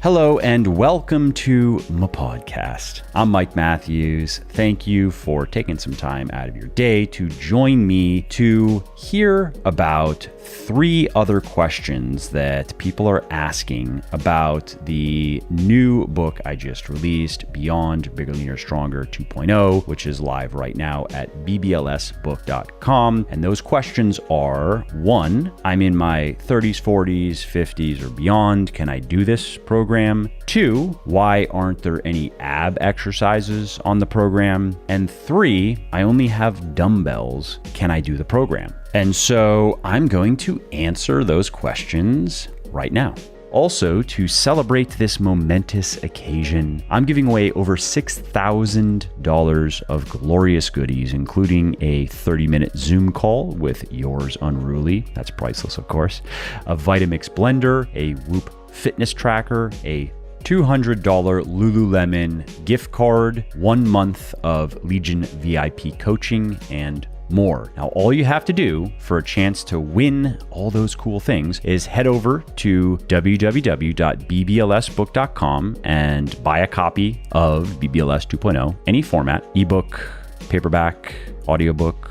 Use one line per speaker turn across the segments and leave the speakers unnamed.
Hello and welcome to my podcast. I'm Mike Matthews. Thank you for taking some time out of your day to join me to hear about 3 other questions that people are asking about the new book I just released, Beyond Bigger, Leaner, Stronger 2.0, which is live right now at BBLSbook.com. And those questions are, 1, I'm in my 30s, 40s, 50s, or beyond. Can I do this program? 2, why aren't there any ab exercises on the program? And 3, I only have dumbbells. Can I do the program? And so I'm going to answer those questions right now. Also, to celebrate this momentous occasion, I'm giving away over $6,000 of glorious goodies, including a 30-minute Zoom call with yours unruly. That's priceless, of course. A Vitamix blender, a Whoop fitness tracker, a $200 Lululemon gift card, 1 month of Legion VIP coaching, and more. Now, all you have to do for a chance to win all those cool things is head over to www.bblsbook.com and buy a copy of BBLS 2.0, any format, ebook, paperback, audiobook,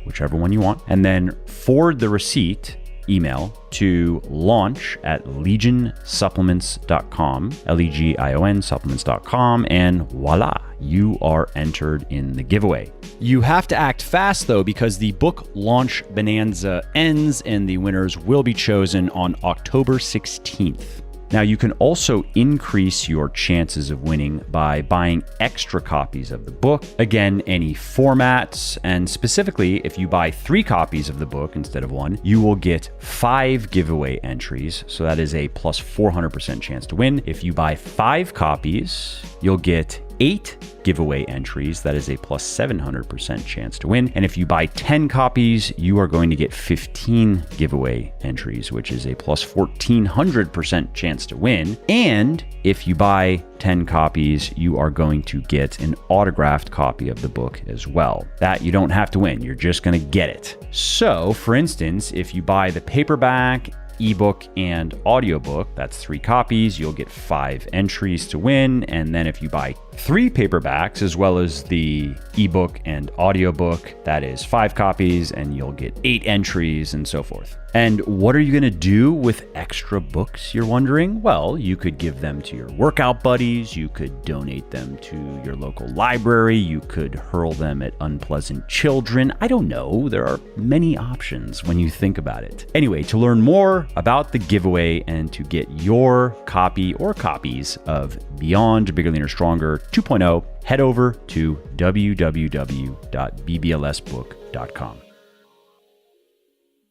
whichever one you want, and then forward the receipt email to launch@legionsupplements.com, Legion supplements.com, and voila, you are entered in the giveaway. You have to act fast though, because the book launch bonanza ends and the winners will be chosen on October 16th. Now, you can also increase your chances of winning by buying extra copies of the book. Again, any formats, and specifically, if you buy 3 copies of the book instead of 1, you will get 5 giveaway entries. So that is a plus 400% chance to win. If you buy 5 copies, you'll get 8 giveaway entries. That is a plus 700% chance to win. And if you buy 10 copies, you are going to get 15 giveaway entries, which is a plus 1400% chance to win. And if you buy 10 copies, you are going to get an autographed copy of the book as well. That you don't have to win. You're just going to get it. So, for instance, if you buy the paperback, ebook, and audiobook, that's 3 copies, you'll get 5 entries to win. And then if you buy 3 paperbacks as well as the ebook and audiobook, that is 5 copies, and you'll get 8 entries, and so forth. And what are you going to do with extra books, you're wondering? Well, you could give them to your workout buddies, you could donate them to your local library, you could hurl them at unpleasant children. I don't know, there are many options when you think about it. Anyway, to learn more about the giveaway and to get your copy or copies of Beyond Bigger, Leaner, Stronger 2.0, head over to www.bblsbook.com.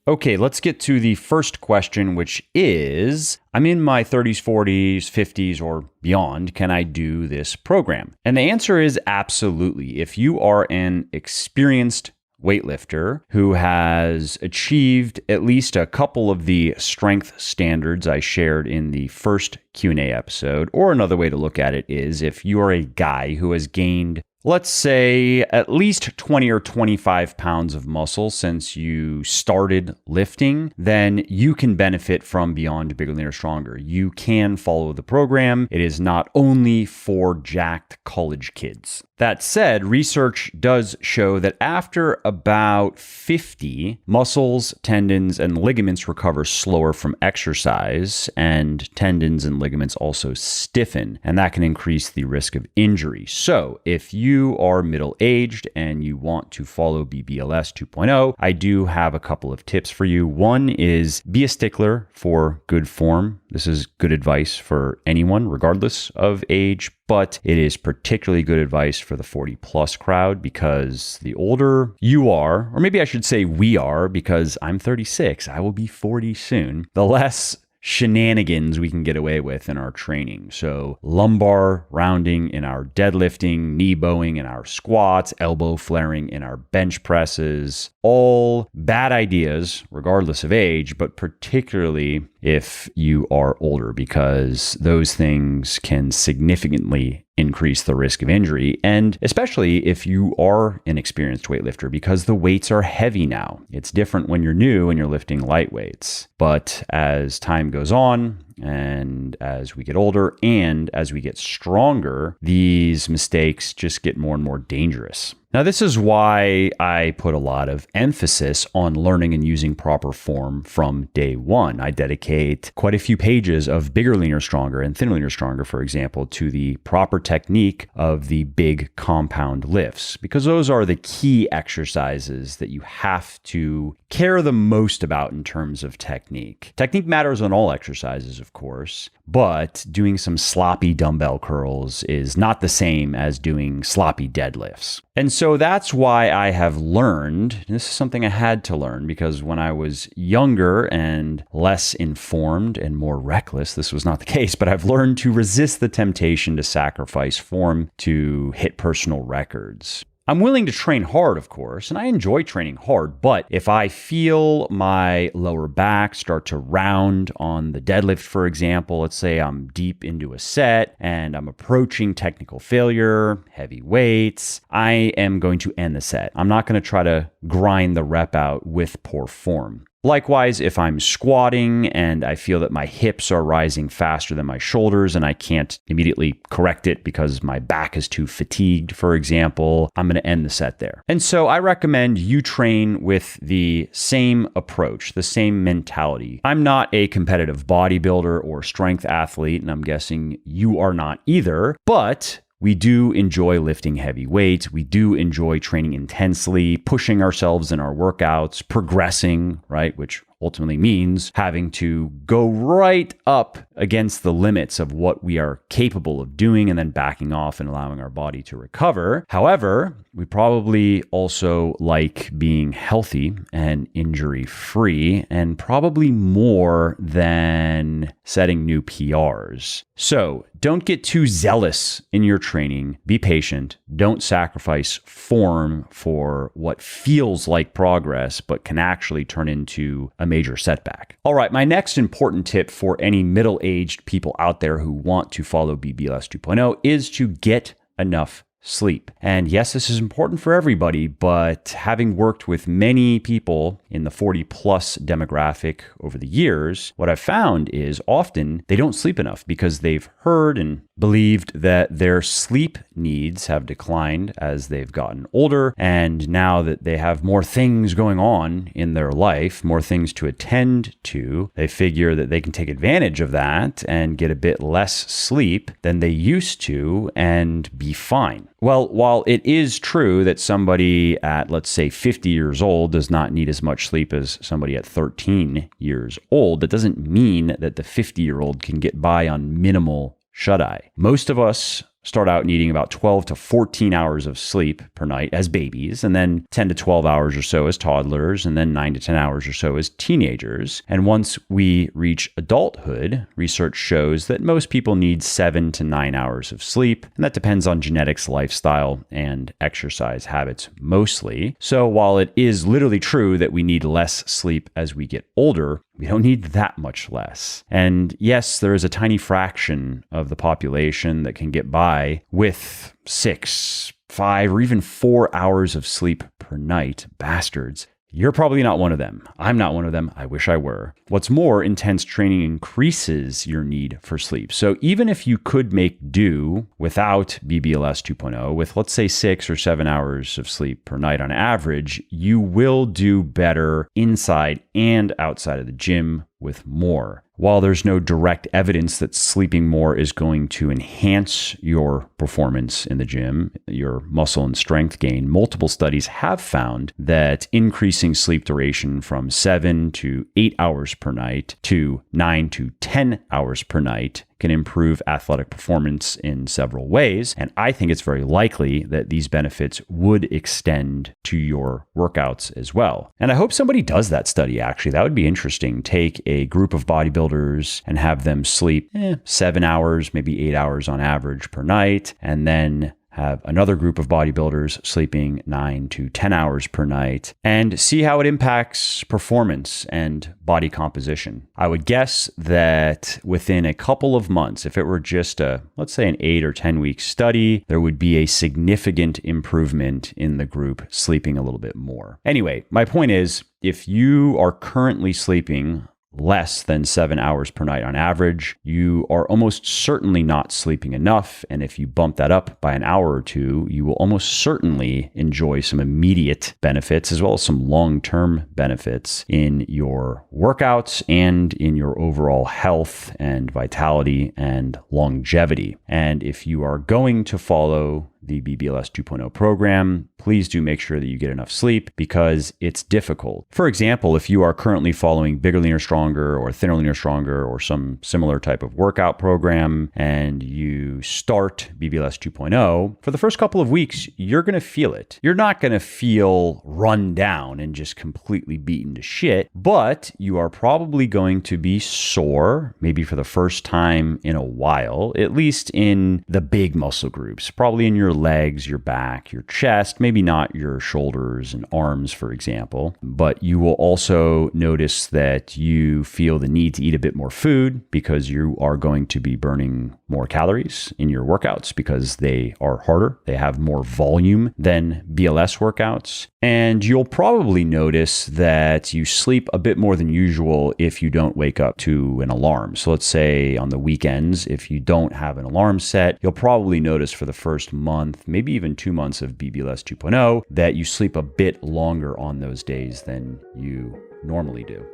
Okay, let's get to the first question, which is, I'm in my 30s, 40s, 50s, or beyond. Can I do this program? And the answer is absolutely. If you are an experienced weightlifter who has achieved at least a couple of the strength standards I shared in the first Q&A episode, or another way to look at it is if you are a guy who has gained, let's say, at least 20 or 25 pounds of muscle since you started lifting, then you can benefit from Beyond Bigger, Leaner, Stronger. You can follow the program. It is not only for jacked college kids. That said, research does show that after about 50, muscles, tendons, and ligaments recover slower from exercise, and tendons and ligaments also stiffen, and that can increase the risk of injury. So if you are middle-aged and you want to follow BBLS 2.0, I do have a couple of tips for you. One is be a stickler for good form. This is good advice for anyone, regardless of age, but it is particularly good advice for the 40 plus crowd, because the older you are, or maybe I should say we are, because I'm 36, I will be 40 soon, the less shenanigans we can get away with in our training. So lumbar rounding in our deadlifting, knee bowing in our squats, elbow flaring in our bench presses, all bad ideas regardless of age, but particularly if you are older, because those things can significantly increase the risk of injury, and especially if you are an experienced weightlifter, because the weights are heavy now. It's different when you're new and you're lifting light weights. But as time goes on And as we get older and as we get stronger, these mistakes just get more and more dangerous. Now, this is why I put a lot of emphasis on learning and using proper form from day one. I dedicate quite a few pages of bigger, leaner, stronger and thinner, leaner, stronger, for example, to the proper technique of the big compound lifts, because those are the key exercises that you have to care the most about in terms of technique. Technique matters on all exercises, of course, but doing some sloppy dumbbell curls is not the same as doing sloppy deadlifts. And so that's why I have learned, and this is something I had to learn because when I was younger and less informed and more reckless, this was not the case, but I've learned to resist the temptation to sacrifice form to hit personal records. I'm willing to train hard, of course, and I enjoy training hard, but if I feel my lower back start to round on the deadlift, for example, let's say I'm deep into a set and I'm approaching technical failure, heavy weights, I am going to end the set. I'm not going to try to grind the rep out with poor form. Likewise, if I'm squatting and I feel that my hips are rising faster than my shoulders and I can't immediately correct it because my back is too fatigued, for example, I'm going to end the set there. And so I recommend you train with the same approach, the same mentality. I'm not a competitive bodybuilder or strength athlete, and I'm guessing you are not either, but we do enjoy lifting heavy weights. We do enjoy training intensely, pushing ourselves in our workouts, progressing, right? Which ultimately means having to go right up against the limits of what we are capable of doing and then backing off and allowing our body to recover. However, we probably also like being healthy and injury-free, and probably more than setting new PRs. So don't get too zealous in your training. Be patient. Don't sacrifice form for what feels like progress, but can actually turn into a major setback. All right, my next important tip for any middle-aged people out there who want to follow BBLS 2.0 is to get enough sleep. And yes, this is important for everybody, but having worked with many people in the 40 plus demographic over the years, what I've found is often they don't sleep enough because they've heard and believed that their sleep needs have declined as they've gotten older. And now that they have more things going on in their life, more things to attend to, they figure that they can take advantage of that and get a bit less sleep than they used to and be fine. Well, while it is true that somebody at, let's say, 50 years old does not need as much sleep as somebody at 13 years old, that doesn't mean that the 50-year-old can get by on minimal shut-eye. Most of us start out needing about 12 to 14 hours of sleep per night as babies, and then 10 to 12 hours or so as toddlers, and then 9 to 10 hours or so as teenagers. And once we reach adulthood, research shows that most people need 7 to 9 hours of sleep, and that depends on genetics, lifestyle, and exercise habits mostly. So while it is literally true that we need less sleep as we get older, we don't need that much less. And yes, there is a tiny fraction of the population that can get by with 6, 5, or even 4 hours of sleep per night. Bastards. You're probably not one of them. I'm not one of them. I wish I were. What's more, intense training increases your need for sleep. So even if you could make do without BBLS 2.0 with, let's say, 6 or 7 hours of sleep per night on average, you will do better inside and outside of the gym with more. While there's no direct evidence that sleeping more is going to enhance your performance in the gym, your muscle and strength gain, multiple studies have found that increasing sleep duration from 7 to 8 hours per night to 9 to 10 hours per night can improve athletic performance in several ways. And I think it's very likely that these benefits would extend to your workouts as well. And I hope somebody does that study, actually. That would be interesting. Take a group of bodybuilders and have them sleep 7 hours, maybe 8 hours on average per night, and then have another group of bodybuilders sleeping 9 to 10 hours per night, and see how it impacts performance and body composition. I would guess that within a couple of months, if it were just let's say an 8 or 10 week study, there would be a significant improvement in the group sleeping a little bit more. Anyway, my point is, if you are currently sleeping less than 7 hours per night on average, you are almost certainly not sleeping enough. And if you bump that up by an hour or two, you will almost certainly enjoy some immediate benefits as well as some long-term benefits in your workouts and in your overall health and vitality and longevity. And if you are going to follow the BBLS 2.0 program, please do make sure that you get enough sleep because it's difficult. For example, if you are currently following Bigger, Leaner, Stronger or Thinner, Leaner, Stronger or some similar type of workout program and you start BBLS 2.0, for the first couple of weeks, you're going to feel it. You're not going to feel run down and just completely beaten to shit, but you are probably going to be sore, maybe for the first time in a while, at least in the big muscle groups, probably in your legs, your back, your chest, maybe not your shoulders and arms, for example, but you will also notice that you feel the need to eat a bit more food because you are going to be burning more calories in your workouts because they are harder. They have more volume than BLS workouts. And you'll probably notice that you sleep a bit more than usual if you don't wake up to an alarm. So let's say on the weekends, if you don't have an alarm set, you'll probably notice for the first month, maybe even 2 months of BBLS 2.0, that you sleep a bit longer on those days than you normally do.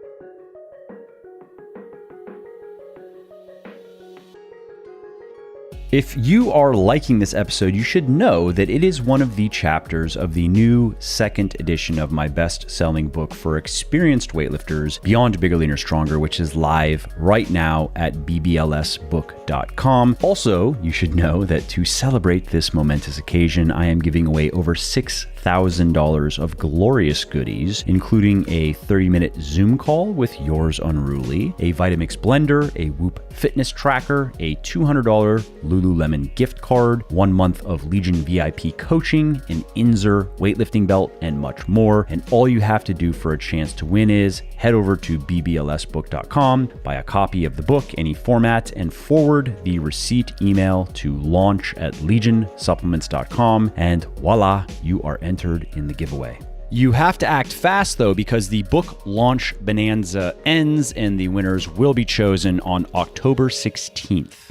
If you are liking this episode, you should know that it is one of the chapters of the new second edition of my best-selling book for experienced weightlifters, Beyond Bigger, Leaner, Stronger, which is live right now at BBLSbook.com. Also, you should know that to celebrate this momentous occasion, I am giving away over $6,000 of glorious goodies, including a 30-minute Zoom call with yours unruly, a Vitamix blender, a Whoop fitness tracker, a $200 Lululemon gift card, 1 month of Legion VIP coaching, an Inzer weightlifting belt, and much more. And all you have to do for a chance to win is head over to BBLSbook.com, buy a copy of the book, any format, and forward the receipt email to launch@legionsupplements.com, and voila, you are entered in the giveaway. You have to act fast, though, because the book launch bonanza ends and the winners will be chosen on October 16th.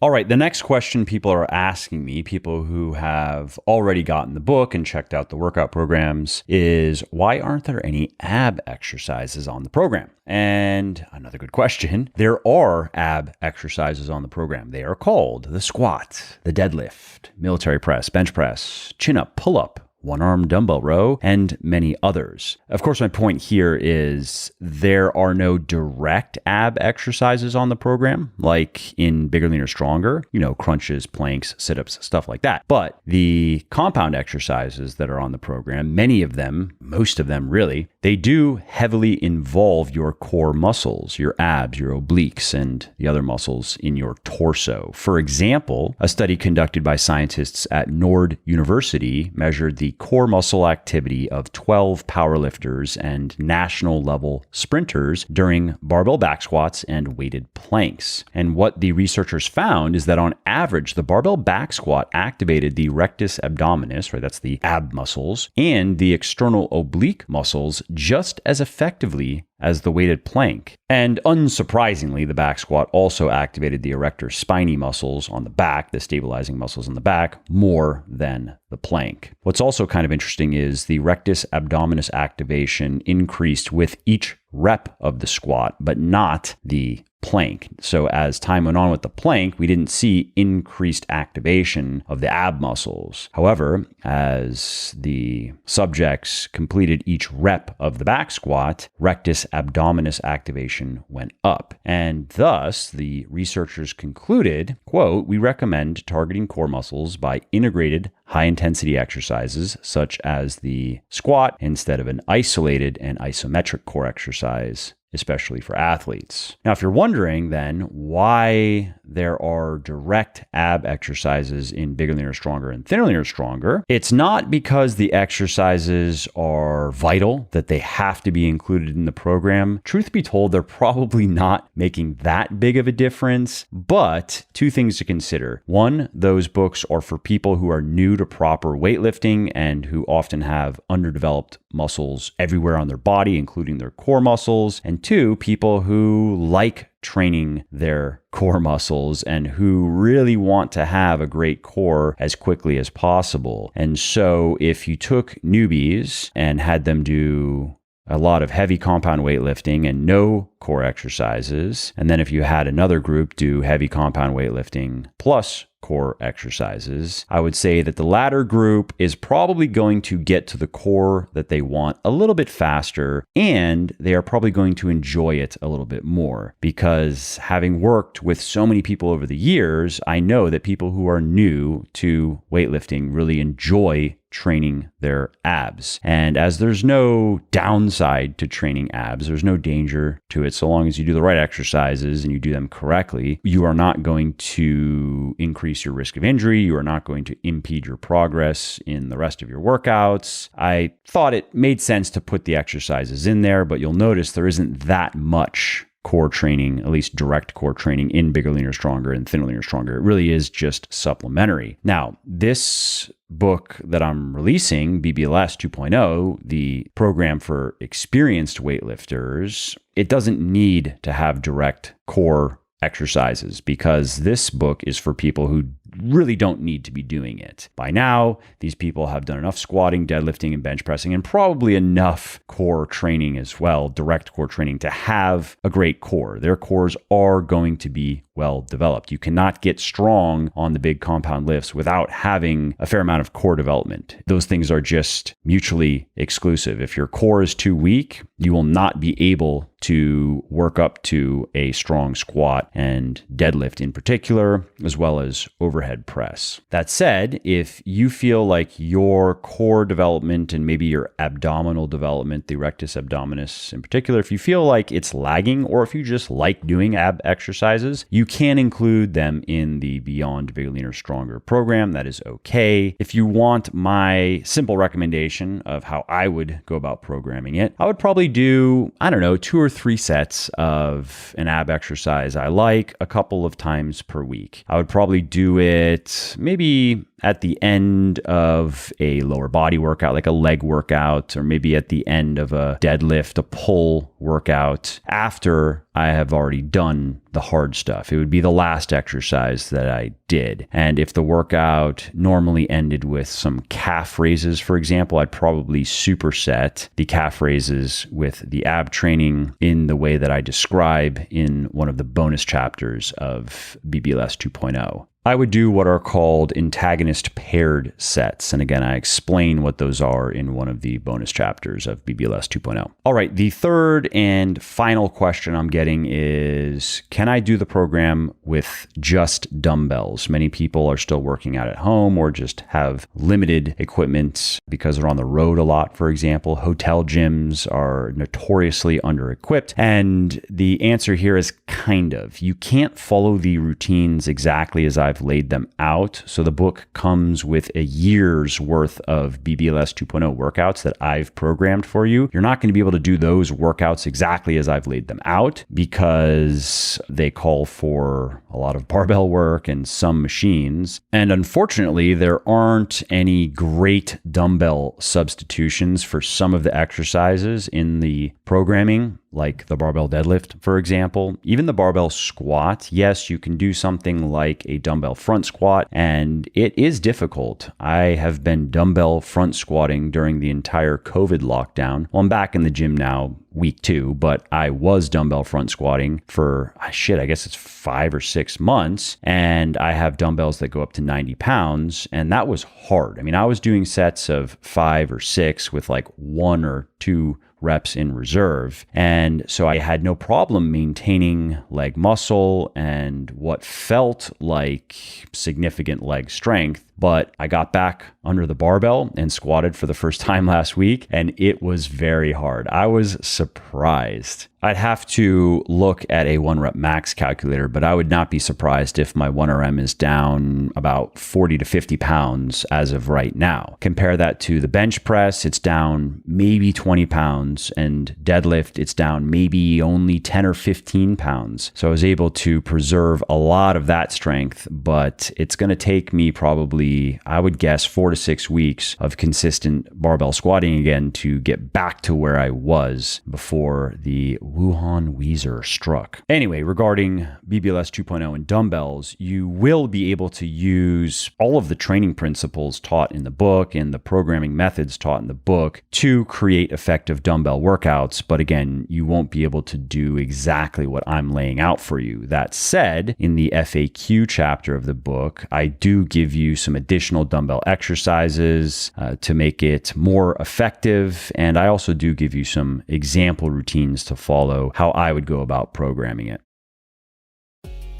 All right, the next question people are asking me, people who have already gotten the book and checked out the workout programs, is why aren't there any ab exercises on the program? And another good question, there are ab exercises on the program. They are called the squat, the deadlift, military press, bench press, chin-up, pull-up, one-arm dumbbell row, and many others. Of course, my point here is there are no direct ab exercises on the program, like in Bigger, Leaner, Stronger, crunches, planks, sit-ups, stuff like that. But the compound exercises that are on the program, many of them, most of them really, they do heavily involve your core muscles, your abs, your obliques, and the other muscles in your torso. For example, a study conducted by scientists at Nord University measured the core muscle activity of 12 powerlifters and national level sprinters during barbell back squats and weighted planks. And what the researchers found is that on average, the barbell back squat activated the rectus abdominis, right? That's the ab muscles, and the external oblique muscles just as effectively as the weighted plank. And unsurprisingly, the back squat also activated the erector spinae muscles on the back, the stabilizing muscles on the back, more than the plank. What's also kind of interesting is the rectus abdominis activation increased with each rep of the squat, but not the plank. So as time went on with the plank, we didn't see increased activation of the ab muscles. However, as the subjects completed each rep of the back squat, rectus abdominis activation went up. And thus, the researchers concluded, quote, "We recommend targeting core muscles by integrated high-intensity exercises such as the squat instead of an isolated and isometric core exercise, especially for athletes." Now, if you're wondering then why there are direct ab exercises in Bigger, Leaner, Stronger and Thinner, Leaner, Stronger, it's not because the exercises are vital, that they have to be included in the program. Truth be told, they're probably not making that big of a difference, but two things to consider. One, those books are for people who are new to proper weightlifting and who often have underdeveloped muscles everywhere on their body, including their core muscles. And two, people who like training their core muscles and who really want to have a great core as quickly as possible. And so if you took newbies and had them do a lot of heavy compound weightlifting and no core exercises, and then if you had another group do heavy compound weightlifting plus core exercises, I would say that the latter group is probably going to get to the core that they want a little bit faster, and they are probably going to enjoy it a little bit more, because having worked with so many people over the years, I know that people who are new to weightlifting really enjoy training their abs. And as there's no downside to training abs, there's no danger to it so long as you do the right exercises and you do them correctly, you are not going to increase your risk of injury. You are not going to impede your progress in the rest of your workouts. I thought it made sense to put the exercises in there, but you'll notice there isn't that much core training, at least direct core training in Bigger, Leaner, Stronger and Thinner, Leaner, Stronger. It really is just supplementary. Now, this book that I'm releasing, BBLS 2.0, the program for experienced weightlifters, it doesn't need to have direct core exercises, because this book is for people who really don't need to be doing it. By now, these people have done enough squatting, deadlifting, and bench pressing, and probably enough core training as well, direct core training, to have a great core. Their cores are going to be well developed. You cannot get strong on the big compound lifts without having a fair amount of core development. Those things are just mutually exclusive. If your core is too weak, you will not be able to work up to a strong squat and deadlift in particular, as well as overhead press. That said, if you feel like your core development and maybe your abdominal development, the rectus abdominis in particular, if you feel like it's lagging, or if you just like doing ab exercises, you can include them in the Beyond Bigger, Leaner, Stronger program. That is okay. If you want my simple recommendation of how I would go about programming it, I would probably do, 2 or 3 sets of an ab exercise I like a couple of times per week. I would probably do it maybe at the end of a lower body workout, like a leg workout, or maybe at the end of a deadlift, a pull workout, after I have already done the hard stuff. It would be the last exercise that I did. And if the workout normally ended with some calf raises, for example, I'd probably superset the calf raises with the ab training in the way that I describe in one of the bonus chapters of BBLS 2.0. I would do what are called antagonist paired sets. And again, I explain what those are in one of the bonus chapters of BBLS 2.0. All right, the third and final question I'm getting is, can I do the program with just dumbbells? Many people are still working out at home or just have limited equipment because they're on the road a lot, for example. Hotel gyms are notoriously under-equipped. And the answer here is kind of. You can't follow the routines exactly as I've laid them out. So the book comes with a year's worth of BBLS 2.0 workouts that I've programmed for you. You're not going to be able to do those workouts exactly as I've laid them out, because they call for a lot of barbell work and some machines. And unfortunately, there aren't any great dumbbell substitutions for some of the exercises in the programming, like the barbell deadlift, for example. Even the barbell squat, yes, you can do something like a dumbbell front squat, and it is difficult. I have been dumbbell front squatting during the entire COVID lockdown. Well, I'm back in the gym now, week 2, but I was dumbbell front squatting for, I guess it's 5 or 6 months, and I have dumbbells that go up to 90 pounds, and that was hard. I mean, I was doing sets of 5 or 6 with like 1 or 2 reps in reserve. And so I had no problem maintaining leg muscle and what felt like significant leg strength. But I got back under the barbell and squatted for the first time last week, and it was very hard. I was surprised I'd have to look at a 1 rep max calculator, but I would not be surprised if my 1RM is down about 40 to 50 pounds as of right now. Compare that to the bench press, it's down maybe 20 pounds, and deadlift, it's down maybe only 10 or 15 pounds. So I was able to preserve a lot of that strength, but it's going to take me probably, I would guess, 4 to 6 weeks of consistent barbell squatting again to get back to where I was before the Wuhan Wheezer struck. Anyway, regarding BBLS 2.0 and dumbbells, you will be able to use all of the training principles taught in the book and the programming methods taught in the book to create effective dumbbell workouts. But again, you won't be able to do exactly what I'm laying out for you. That said, in the FAQ chapter of the book, I do give you some additional dumbbell exercises to make it more effective. And I also do give you some example routines to follow how I would go about programming it.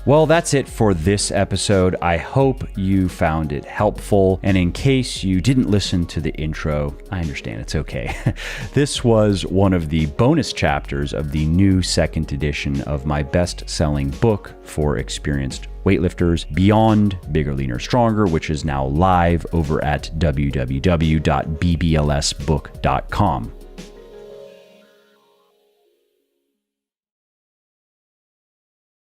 Well, that's it for this episode. I hope you found it helpful. And in case you didn't listen to the intro, I understand, it's okay. This was one of the bonus chapters of the new second edition of my best-selling book for experienced weightlifters, Beyond Bigger, Leaner, Stronger, which is now live over at www.bblsbook.com.